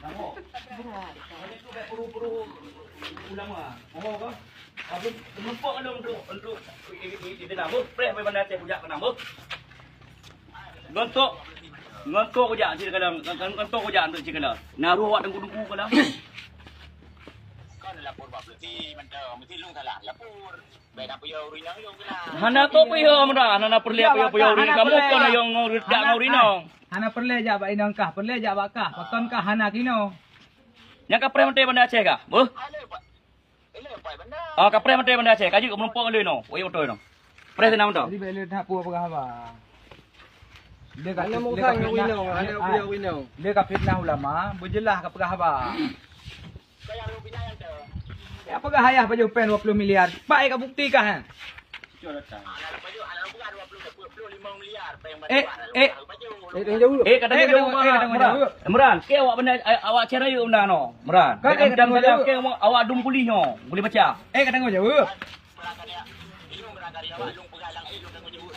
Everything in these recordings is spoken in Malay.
Namo. Ini tu kayak puru-puru ulama. Oh kau. Belum numpuk untuk ini nama. Prehไปบรรดาเจ้าผู้ใหญ่กันnama. Ngontok ko jak sila kalam. Ngontok ko jak untuk sila. Naruh awak dengku-dengku kalam. Kau nak lapor buat berarti mesti lung salah lapor. Baik nak puyau rinang yung kena. Hana to puyau mra, hana perle puyau rinang. Kamu kan yang dak ngau rinang. Hana perle jak ba inang kah, perle jak ba kah, pakon kah hana kino. Yang kapre mate banda Aceh kah? Boh. Ele pai benda. Ah kapre mate banda Aceh. Kaji ko menumpuk le no. Oi betul no. Pre senam to. Jadi bele dah pu apa ba. Dia kat Dia kat fitnah ulama, berjelah kat pegah ba. Kau yang rupiah yang tu. Apa kah ayah baju pen 20 miliar? Baik kah bukti kah? Anak baju anak bukan 25 miliar. Katanya jauh. Meran, ke awak benda awak cara you benda no. Meran. Kan ke awak dum pulih no. Boleh baca. Kata kau jawab. Pelanggan dia. Ilung berangkat dia awak lung pegalang ilung tengok jauh.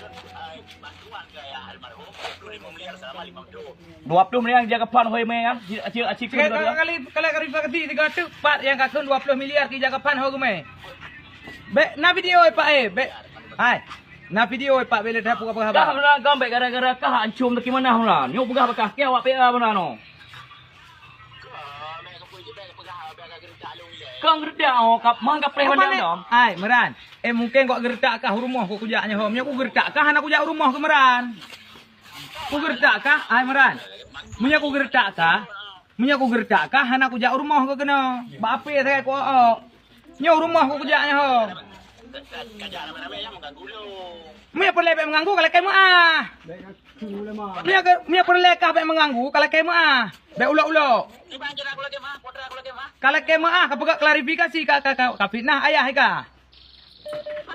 Bantuan ke ya almarhum 25 miliar selama 5 tahun. 20 miliar jaga pan hoi me kan. Acik Kalau riba keti 300 part yang kakun 20 miliar ki jaga pan ho gume. Be na video pak be. Hai. Na video pak bele dah apa Kah khabar. benda gambar gara-gara kah ancum tak mana hula. Ni pegah bekah ke awak PA benda no. Kau gerdak oh kap mang kap preh benda no. Hai meran. Mungkin kau gerdak kah rumah ku kujaknya ho. Nya ku gerdak kah anak kujak rumah ku meran. Ku gerdak kah? Hai meran. Munya ku gerdak kah? Munya ku gerdak kah anak kujak rumah ku kena. Ba ape saya ku oh. Nya rumah ku kujaknya ho. Kajak nama-nama yang mengganggu lu. Mia perle pe mengganggu kalau kamu ah. Mia perle kah pe mengganggu kalau kamu ah. Be ulo-ulo. Ni bang kira aku lagi mah, potra aku lagi mah. Kalau kamu ah kapag klarifikasi ka fitnah ayah ka.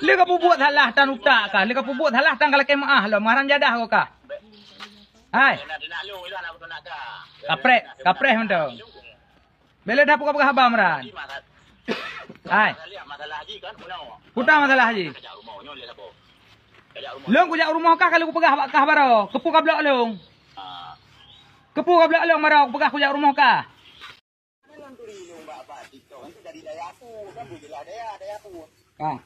Li ka buat halah tan ukta ka. Li ka buat halah tan kalau kamu ah lo maran jadah ko ka. Hai. Nak lu itu anak aku nak ka. Kapre hendo. Bele dah pukul habar meran. Hai. Masalah haji kan puno. Putar masalah haji. Kajak rumahnya lihat apa. Kajak rumah. Long kujak rumah kah kalau ku pegah kah baro. Kepu ka blok long. Kepu ka blok long baro pegah kujak rumah kah. Kah.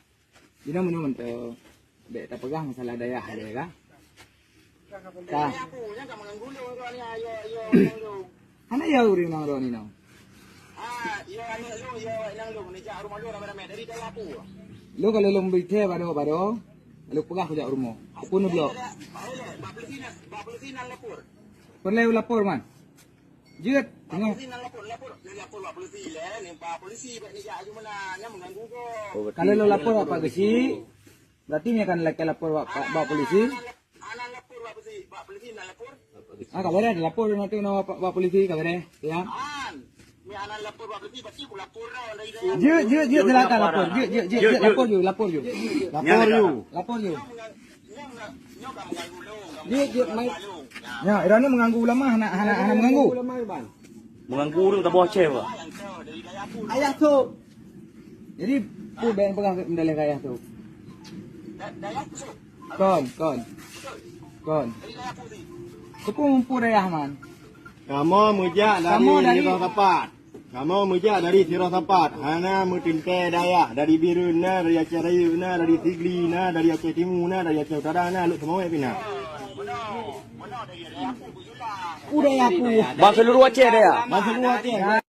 Dina mun tu. Be tak pegang masalah daya ada kah? Kah. Ana ya uri nang ro ni no. Lu kalau lu berita baro, lu pegah kujak rumah. Aku nu blok. Perlu lapor man. Jut, tengok. Kalau lu lapor apa gesi? Berarti ni akan lapor bawa polisi. Ah, kabar ada lapor nanti bawa polisi kabar ya. Jut silakan lapor. Jut lapor you. Jut mai. Ya, irani mengganggu ulama, anak mengganggu. Mengganggu tu tak boleh cewa. Ayah tu. Jadi tu ben pegang medali ayah tu. Kon. Kepu ngumpul ayah man. Kamu mujak dari Sirah Sapat. Kamu mujak dari Sirah Sapat. Hana mutinke daya dari Biruna, dari Aceh Rayuna, dari Siglina, dari Aceh Timurna, dari Aceh Utara na lu semua pina. Udah aku. Bang seluruh Aceh dia. Masuk Aceh.